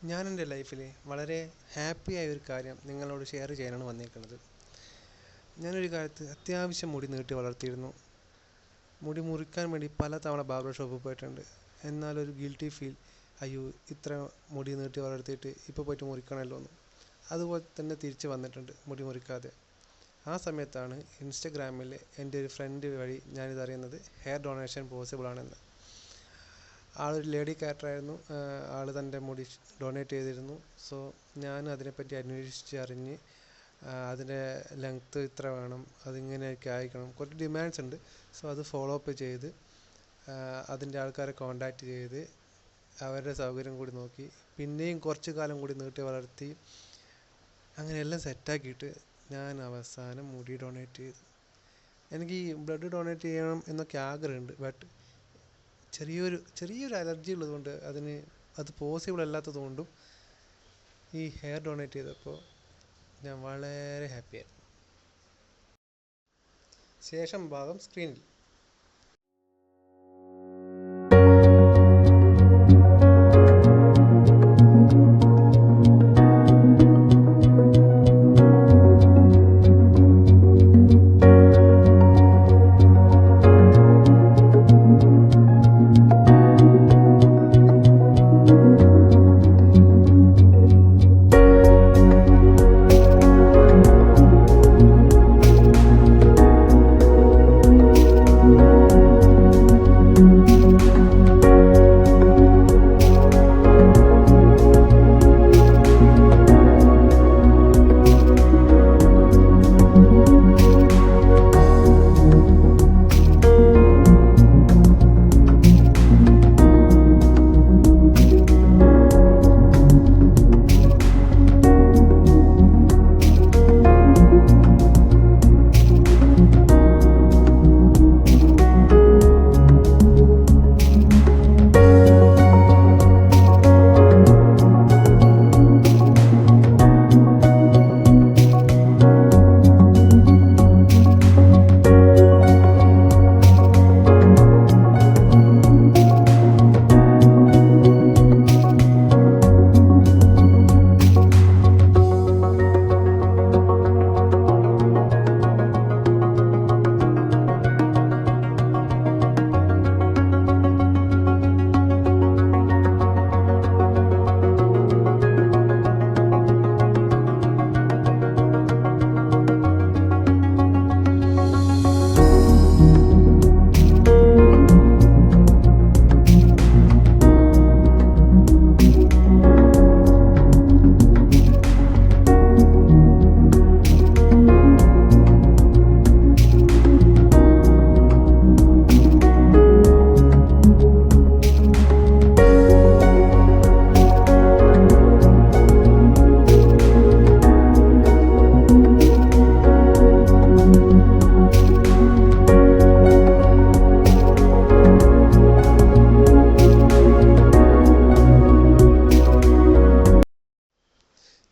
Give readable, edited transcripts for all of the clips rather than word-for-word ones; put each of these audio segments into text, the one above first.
ഞാൻ എൻ്റെ ലൈഫിൽ വളരെ ഹാപ്പിയായ ഒരു കാര്യം നിങ്ങളോട് ഷെയർ ചെയ്യാനാണ് വന്നിരിക്കുന്നത്. ഞാനൊരു കാലത്ത് അത്യാവശ്യം മുടി നീട്ടി വളർത്തിയിരുന്നു. മുടി മുറിക്കാൻ വേണ്ടി പലതവണ ബാർബർ ഷോപ്പിൽ പോയിട്ടുണ്ട്. എന്നാലൊരു ഗിൽറ്റി ഫീൽ, അയ്യോ ഇത്ര മുടി നീട്ടി വളർത്തിയിട്ട് ഇപ്പോൾ പോയിട്ട് മുറിക്കണമല്ലോ എന്ന്. അതുപോലെ തന്നെ തിരിച്ച് വന്നിട്ടുണ്ട് മുടി മുറിക്കാതെ. ആ സമയത്താണ് ഇൻസ്റ്റഗ്രാമിൽ എൻ്റെ ഒരു ഫ്രണ്ട് വഴി ഞാനിതറിയുന്നത് ഹെയർ ഡൊണേഷൻ പോസിബിൾ ആണെന്ന്. ആളൊരു ലേഡി ക്യാരക്ടറായിരുന്നു. ആൾ തൻ്റെ മുടി ഡൊണേറ്റ് ചെയ്തിരുന്നു. സോ ഞാൻ അതിനെപ്പറ്റി അന്വേഷിച്ച് അറിഞ്ഞ് അതിൻ്റെ ലെങ്ത്ത് ഇത്ര വേണം, അതിങ്ങനെയൊക്കെ ആയിരിക്കണം, കുറച്ച് ഡിമാൻഡ്സ് ഉണ്ട്. സോ അത് ഫോളോ അപ്പ് ചെയ്ത് അതിൻ്റെ ആൾക്കാരെ കോണ്ടാക്റ്റ് ചെയ്ത് അവരുടെ സൗകര്യം കൂടി നോക്കി പിന്നെയും കുറച്ച് കാലം കൂടി നീട്ടി വളർത്തി അങ്ങനെ എല്ലാം സെറ്റാക്കിയിട്ട് ഞാൻ അവസാനം മുടി ഡൊണേറ്റ് ചെയ്തു. എനിക്ക് ഈ ബ്ലഡ് ഡൊണേറ്റ് ചെയ്യണം എന്നൊക്കെ ആഗ്രഹമുണ്ട്. ബട്ട് ചെറിയൊരു അലർജി ഉള്ളതുകൊണ്ട് അത് പോസിബിൾ അല്ലാത്തതുകൊണ്ടും ഈ ഹെയർ ഡൊണേറ്റ് ചെയ്തപ്പോൾ ഞാൻ വളരെ ഹാപ്പിയായിരുന്നു. ശേഷം ഭാഗം സ്ക്രീനിൽ.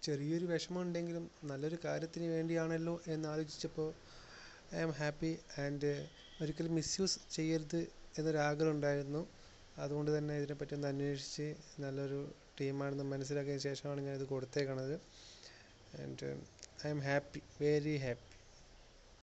ചെറിയൊരു വിഷമം ഉണ്ടെങ്കിലും നല്ലൊരു കാര്യത്തിന് വേണ്ടിയാണല്ലോ എന്നാലോചിച്ചപ്പോൾ ഐ ആം ഹാപ്പി. ആൻഡ് ഒരിക്കലും മിസ്യൂസ് ചെയ്യരുത് എന്നൊരാഗ്രഹം ഉണ്ടായിരുന്നു. അതുകൊണ്ട് തന്നെ ഇതിനെപ്പറ്റി ഒന്ന് അന്വേഷിച്ച് നല്ലൊരു ടീമാണെന്ന് മനസ്സിലാക്കിയതിന് ശേഷമാണ് ഞാനിത് കൊടുത്തേക്കണത്. And I am happy, very happy.